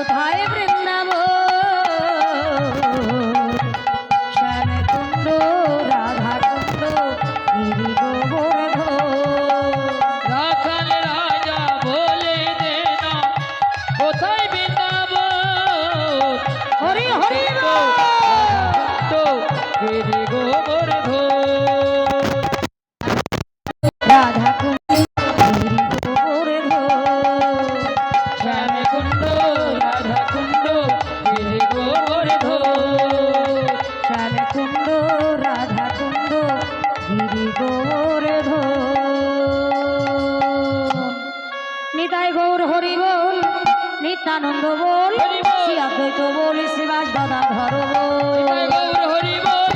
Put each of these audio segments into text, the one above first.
কোথায় বৃন্দাবন শ্যাম কুণ্ড রাধা কুণ্ড গিরি গোবর্ধন রাখাল রাজা বলে দে না কোথায় বৃন্দাবন হরি হরি তো গিরি গোবর্ধন রাধা কুণ্ড গিরি গোবর্ধন শ্যাম কুণ্ড রাধা কুণ্ড গিরি গোবর্ধন শ্যাম কুণ্ড রাধা কুণ্ড গিরি গোবর্ধন নিতাই গৌর হরি বল নিত্যানন্দ বল হরি বল। শ্রী অদ্বৈত বল শ্রীবাস গদাধর বল গৌর হরি বল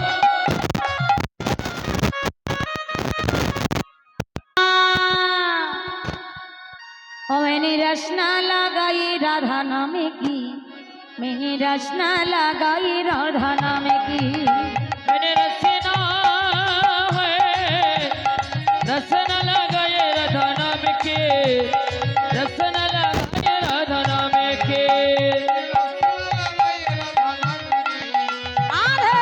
मैंने रचना लगाई राधा नाम की मैंने रचना लगाई राधा नाम की मैंने रचना है रचना लगाए राधा नाम के रचना लगाए राधा नाम के आधे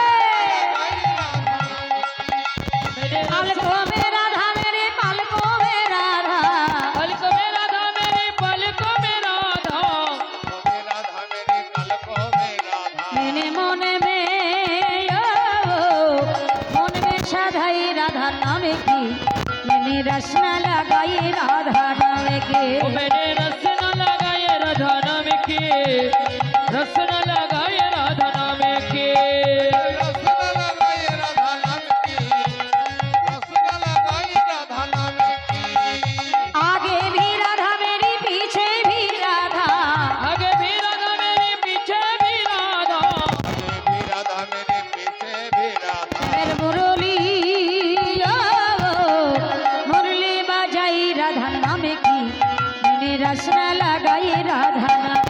मैंने पलकों में राधा मेरे पलकों में राधा पलकों में राधा मेरे पलकों में राधा मैंने मन में सधाई राधा नाम की मैंने रचना लगाई राधा नाम की ओ मैंने रचना लगाए राधा नाम के रचना लगाए राधा नाम के आगे भी राधा मेरी पीछे भी राधा आगे भी राधा मेरे पीछे भी राधा मेरे मुरली मुरली बजाई राधा नाम की मैंने रचना लगाई राधा नाम